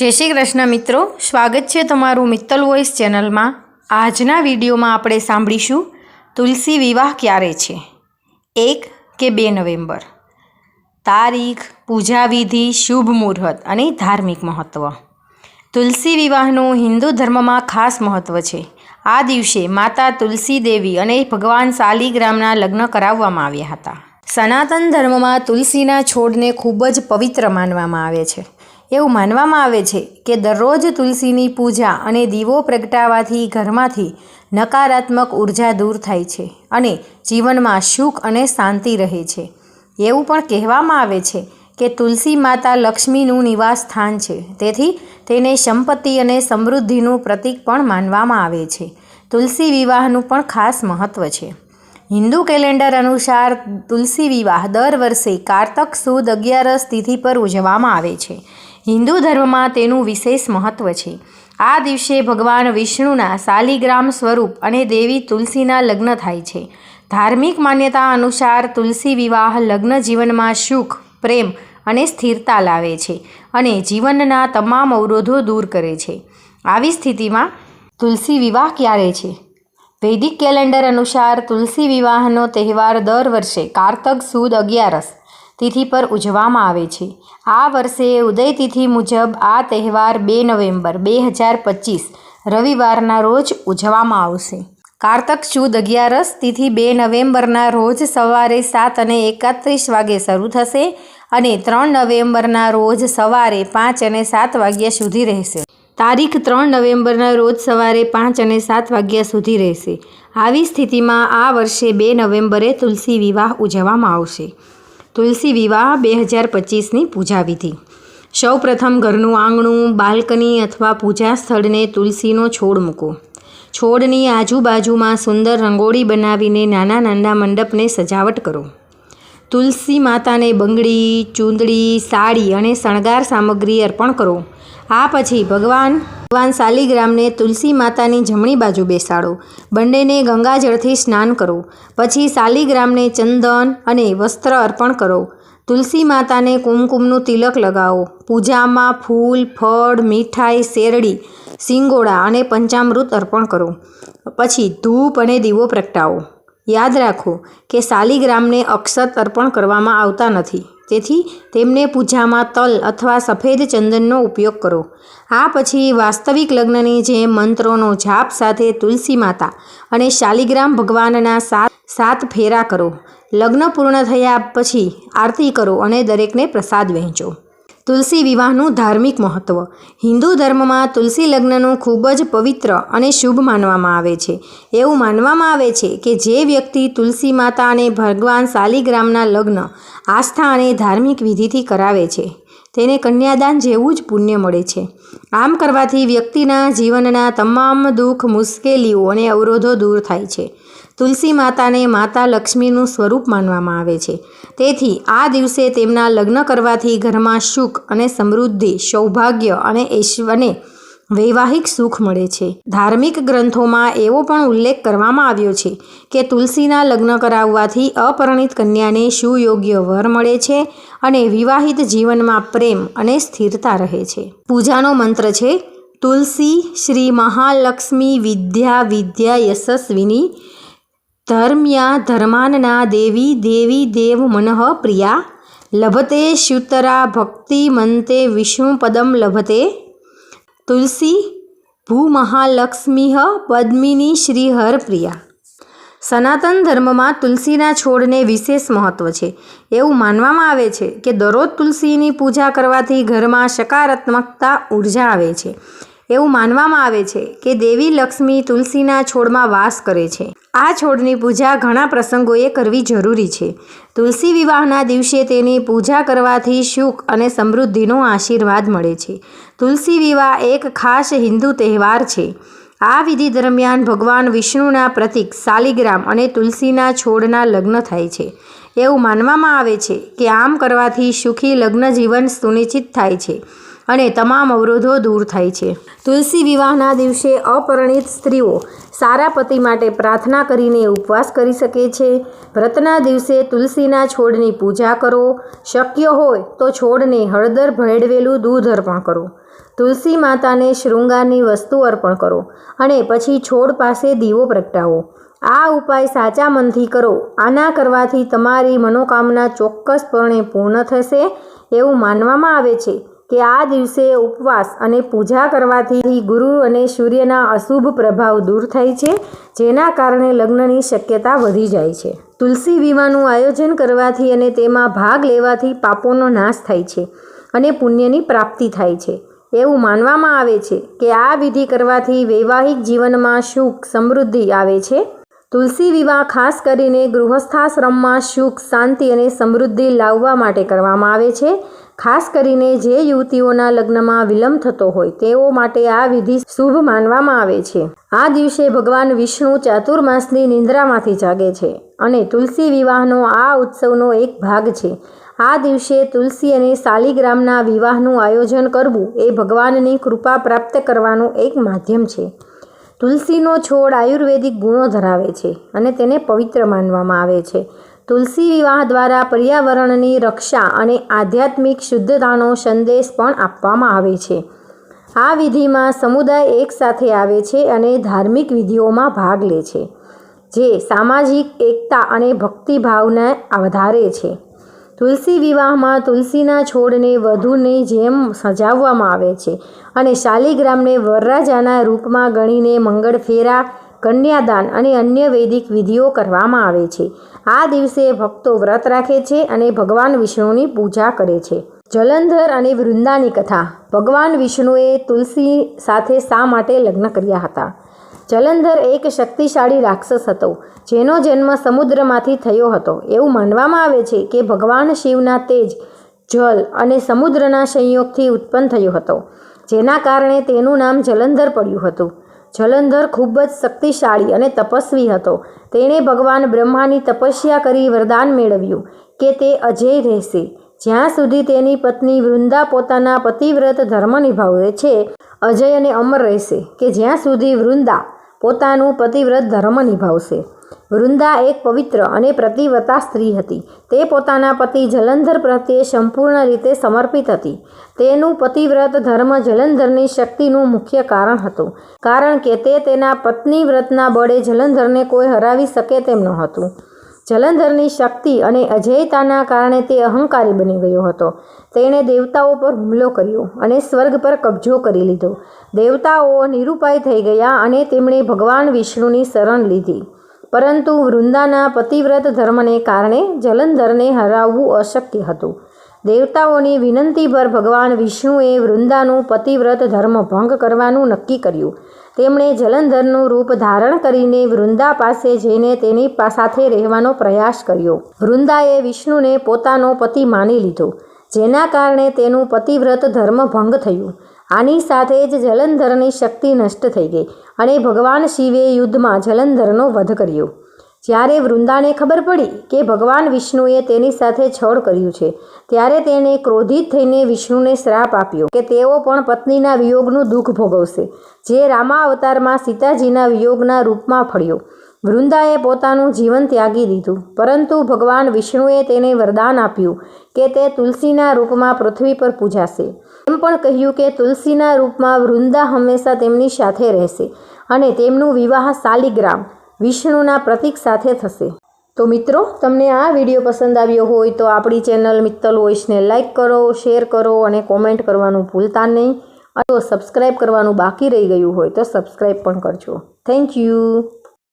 जय श्री कृष्ण मित्रों, स्वागत है तमारू मित्तल वॉइस चेनल में। आजना विडियो में आपणे सांभळीशुं तुलसी विवाह क्यारे छे, 1 के 2 नवेम्बर। तारीख, पूजा विधि, शुभ मुहूर्त अने धार्मिक महत्व। तुलसी विवाहનું हिंदू धर्म में खास महत्व है। आ दिवसे माता तुलसी देवी अने भगवान शालिग्रामना लग्न कराववामां आव्या हता। सनातन धर्म में तुलसीना छोड़ने खूब ज पवित्र मानवामां आवे छे। એવું માનવામાં આવે છે કે દરરોજ તુલસીની પૂજા અને દીવો પ્રગટાવવાથી ઘરમાંથી નકારાત્મક ઉર્જા દૂર થાય છે અને જીવનમાં સુખ અને શાંતિ રહે છે। એવું પણ કહેવામાં આવે છે કે તુલસી માતા લક્ષ્મીનું નિવાસ સ્થાન છે, તેથી તેને સંપત્તિ અને સમૃદ્ધિનું પ્રતીક પણ માનવામાં આવે છે। તુલસી વિવાહનું પણ ખાસ મહત્વ છે। हिंदू कैलेंडर अनुसार तुलसी विवाह दर वर्षे कार्तक सुद 11 तिथि पर उजववामां आवे छे। हिंदू धर्म में तेनुं विशेष महत्व है। आ दिवसे भगवान विष्णुना शालिग्राम स्वरूप अने देवी तुलसीना लग्न थाय छे। धार्मिक मान्यता अनुसार तुलसी विवाह लग्न जीवन में सुख, प्रेम अने स्थिरता लावे छे अने जीवनना तमाम अवरोधों दूर करे छे। आवी स्थिति में तुलसी विवाह क्यारे छे? वैदिक कैलेंडर अनुसार तुलसी विवाहनो तहेवार दर वर्षे कार्तक सुद 11 तिथि पर उजववामां आवे छे। आ वर्षे उदय तिथि मुजब आ तहेवार 2 नवेम्बर 2025 रविवारना रोज उजववामां आवशे। कार्तक सुद 11 तिथि 2 नवेम्बरना रोज सवारे 7:31 वागे शरू थशे अने 3 नवेम्बरना रोज सवारे 5:07 वाग्या सुधी रहेशे। तारीख 3 नवेम्बरना रोज सवारे 5:07 वाग्या सुधी रहेशे। आवी स्थितिमां आ वर्षे 2 नवेम्बरे तुलसी विवाह उजववामां आवशे। तुलसी विवाह 2025 पूजा विधि। सौ प्रथम घरનું આંગણું, બાલ્કની अथवा पूजा स्थळને तुलसीનો છોડ મૂકો। છોડની આજુબાજુમાં સુંદર રંગોળી બનાવીને નાના નાના મંડપને સજાવટ કરો। तुलसी माताने બંગડી, ચૂંદડી, સાડી અને શણગાર સામગ્રી અર્પણ કરો। आ पछी भगवान शालिग्रामने तुलसी मातानी जमणी बाजू बेसाड़ो। बंनेने गंगाजळथी स्नान करो। पछी शालिग्रामने चंदन अने वस्त्र अर्पण करो। तुलसी माताने कुमकुमनुं तिलक लगावो। पूजामां फूल, फळ, मीठाई, शेरडी, सिंगोड़ा अने पंचामृत अर्पण करो। पछी धूप अने दीवो प्रगटावो। याद राखो कि शालिग्रामने अक्षत अर्पण करवामां आवता नथी, तेथी तेमने पूजामां तल अथवा सफेद चंदननो उपयोग करो। आ पछी वास्तविक लग्ननी जेम मंत्रोनो जाप साथे तुलसी माता अने शालिग्राम भगवानना 7 फेरा करो। लग्न पूर्ण थया पछी आरती करो अने दरेकने प्रसाद वहेंचो। तुलसी विवाहનું धार्मिक महत्व। हिंदू धर्म में तुलसी लग्नનું खूब ज पवित्र अने शुभ मानवामां आवे छे। एवुं मानवामां आवे छे कि जे व्यक्ति तुलसी माता अने भगवान शालिग्रामना लग्न आस्था अने धार्मिक विधिथी करावे छे तेने कन्यादान जेवुं ज पुण्य मळे छे। आम करवाथी व्यक्तिना जीवनना तमाम दुख, मुश्केलीओ अने अवरोधो दूर थाय छे। तुलसी माताने माता लक्ष्मीનું સ્વરૂપ માનવામાં આવે છે, તેથી આ દિવસે તેમના લગ્ન કરવાથી ઘરમાં સુખ અને સમૃદ્ધિ, સૌભાગ્ય અને ઐશ્વર્ય વૈવાહિક સુખ મળે છે। ધાર્મિક ગ્રંથોમાં એવો પણ ઉલ્લેખ કરવામાં આવ્યો છે કે તુલસીના લગ્ન કરાવવાથી અપરિણીત કન્યાને સુયોગ્ય વર મળે છે અને વિવાહિત જીવનમાં પ્રેમ અને સ્થિરતા રહે છે। પૂજાનો મંત્ર છે તુલસી શ્રી મહાલક્ષ્મી વિદ્યા વિદ્યા યશસ્વિની धर्म्या धर्मानना देवी देवी देव मनः प्रिया लभते श्युतरा भक्ति मनते विष्णुपदम लभते तुलसी भूमहालक्ष्मी पद्मिनी श्रीहर प्रिया। सनातन धर्म में तुलसीना छोड़ने विशेष महत्व है। एवं मानवामां आवे छे कि दररोज तुलसीनी पूजा करवाथी घरमां सकारात्मकता ऊर्जा आवे छे। एवं मानवामां आवे छे कि देवी लक्ष्मी तुलसीना छोड़मां वास करे छे। आ छोड़नी पूजा घणा प्रसंगोए करवी जरूरी छे। तुलसी विवाहना दिवसे तेनी पूजा करवाथी सुख अने समृद्धिनो आशीर्वाद मळे छे। तुलसी विवाह एक खास हिंदू तहेवार छे। आ विधि दरमियान भगवान विष्णुना प्रतीक शालिग्राम अने तुलसीना छोड़ना लग्न थाय छे। एवुं मानवामां आवे छे कि आम करवाथी सुखी लग्न जीवन सुनिश्चित थाय छे अने तमाम अवरोधो दूर थाय छे। तुलसी विवाहना दिवसे अपरिणित स्त्रीओ सारा पति माटे प्रार्थना करीने उपवास करी शके छे। व्रतना दिवसे तुलसीना छोड़नी पूजा करो। शक्य होय तो छोड़ने हळदर भेळवेलुं दूध अर्पण करो। તુલસી માતાને શૃંગારની વસ્તુ અર્પણ કરો અને પછી છોડ પાસે દીવો પ્રગટાવો. આ ઉપાય સાચા મનથી કરો. આના કરવાથી તમારી મનોકામના ચોક્કસપણે પૂર્ણ થશે. એવું માનવામાં આવે છે કે આ દિવસે ઉપવાસ અને પૂજા કરવાથી ગુરુ અને સૂર્યના અશુભ પ્રભાવ દૂર થાય છે, જેના કારણે લગ્નની શક્યતા વધી જાય છે. તુલસી વિવાહનું આયોજન કરવાથી અને તેમાં ભાગ લેવાથી પાપોનો નાશ થાય છે અને પુણ્યની પ્રાપ્તિ થાય છે. એવું માનવામાં આવે છે કે આ વિધિ કરવાથી વૈવાહિક જીવનમાં સુખ સમૃદ્ધિ આવે છે. તુલસી વિવાહ ખાસ કરીને ગૃહસ્થાશ્રમમાં સુખ, શાંતિ અને સમૃદ્ધિ લાવવા માટે કરવામાં આવે છે. ખાસ કરીને જે યુવતીઓના લગ્નમાં વિલંબ થતો હોય તેઓ માટે આ વિધિ શુભ માનવામાં આવે છે. આ દિવસે ભગવાન વિષ્ણુ ચાતુર્માસની નિંદ્રામાંથી જાગે છે અને તુલસી વિવાહનો આ ઉત્સવનો એક ભાગ છે. આ દિવસે તુલસી અને શાલિગ્રામના વિવાહનું આયોજન કરવું એ ભગવાનની કૃપા પ્રાપ્ત કરવાનું એક માધ્યમ છે. તુલસીનો છોડ આયુર્વેદિક ગુણો ધરાવે છે અને તેને પવિત્ર માનવામાં આવે છે. તુલસી વિવાહ દ્વારા પર્યાવરણની રક્ષા અને આધ્યાત્મિક શુદ્ધતાનો સંદેશ પણ આપવામાં આવે છે. આ વિધિમાં સમુદાય એકસાથે આવે છે અને ધાર્મિક વિધિઓમાં ભાગ લે છે, જે સામાજિક એકતા અને ભક્તિભાવને વધારે છે. તુલસી વિવાહમાં તુલસીના છોડને વધુની જેમ સજાવવામાં આવે છે અને શાલિગ્રામને વરરાજાના રૂપમાં ગણીને મંગળ ફેરા, કન્યાદાન અને અન્ય વૈદિક વિધિઓ કરવામાં આવે છે. આ દિવસે ભક્તો વ્રત રાખે છે અને ભગવાન વિષ્ણુની પૂજા કરે છે. જલંધર અને વૃંદાની કથા. ભગવાન વિષ્ણુએ તુલસી સાથે શા માટે લગ્ન કર્યા હતા? જલંધર એક શક્તિશાળી રાક્ષસ હતો જેનો જન્મ સમુદ્રમાંથી થયો હતો. એવું માનવામાં આવે છે કે ભગવાન શિવના તેજ, જલ અને સમુદ્રના સંયોગથી ઉત્પન્ન થયો હતો, જેના કારણે તેનું નામ જલંધર પડ્યું હતું. જલંધર ખૂબ જ શક્તિશાળી અને તપસ્વી હતો. તેણે ભગવાન બ્રહ્માની તપસ્યા કરી વરદાન મેળવ્યું કે તે અજેય રહેશે જ્યાં સુધી તેની પત્ની વૃંદા પોતાના પતિવ્રત ધર્મ નિભાવે છે. અજય અને અમર રહેશે કે જ્યાં સુધી વૃંદા પોતાનું પતિવ્રત ધર્મ નિભાવશે. વૃંદા એક પવિત્ર અને પ્રતિવ્રતા સ્ત્રી હતી. તે પોતાના પતિ જલંધર પ્રત્યે સંપૂર્ણ રીતે સમર્પિત હતી. તેનું પતિવ્રત ધર્મ જલંધરની શક્તિનું મુખ્ય કારણ હતું, કારણ કે તે તેના પત્ની વ્રતના બળે જલંધરને કોઈ હરાવી શકે તેમ નહોતું. જલંધરની શક્તિ અને અજેયતાના કારણે તે અહંકારી બની ગયો હતો. તેણે દેવતાઓ પર હુમલો કર્યો અને સ્વર્ગ પર કબજો કરી લીધો. દેવતાઓ નિરુપાય થઈ ગયા અને તેમણે ભગવાન વિષ્ણુની શરણ લીધી. પરંતુ વૃંદાના પતિવ્રત ધર્મને કારણે જલંધરને હરાવવું અશક્ય હતું. દેવતાઓની વિનંતી પર ભગવાન વિષ્ણુએ વૃંદાનું પતિવ્રત ધર્મ ભંગ કરવાનું નક્કી કર્યું. તેમણે જલંધરનું રૂપ ધારણ કરીને વૃંદા પાસે જઈને તેની સાથે રહેવાનો પ્રયાસ કર્યો. વૃંદાએ વિષ્ણુને પોતાનો પતિ માની લીધો, જેના કારણે તેનું પતિવ્રત ધર્મ ભંગ થયું. આની સાથે જ જલંધરની શક્તિ નષ્ટ થઈ ગઈ અને ભગવાન શિવે યુદ્ધમાં જલંધરનો વધ કર્યો. જ્યારે વૃંદાને ખબર પડી કે ભગવાન વિષ્ણુએ તેની સાથે છળ કર્યું છે, ત્યારે તેણે ક્રોધિત થઈને વિષ્ણુને શ્રાપ આપ્યો કે તેઓ પણ પત્નીના વિયોગનું દુઃખ ભોગવશે, જે રામા અવતારમાં સીતાજીના વિયોગના રૂપમાં ફળ્યો. વૃંદાએ પોતાનું જીવન ત્યાગી દીધું, પરંતુ ભગવાન વિષ્ણુએ તેને વરદાન આપ્યું કે તે તુલસીના રૂપમાં પૃથ્વી પર પૂજાશે. એમ પણ કહ્યું કે તુલસીના રૂપમાં વૃંદા હંમેશા તેમની સાથે રહેશે અને તેમનું વિવાહ શાલિગ્રામ, વિષ્ણુના પ્રતીક સાથે થશે. તો મિત્રો, તમને આ વિડીયો પસંદ આવ્યો હોય તો આપણી ચેનલ મિત્તલ વોઇસને લાઇક કરો, શેર કરો અને કોમેન્ટ કરવાનું ભૂલતા નહીં. અને સબસ્ક્રાઈબ કરવાનું બાકી રહી ગયું હોય તો સબસ્ક્રાઈબ પણ કરજો. Thank you.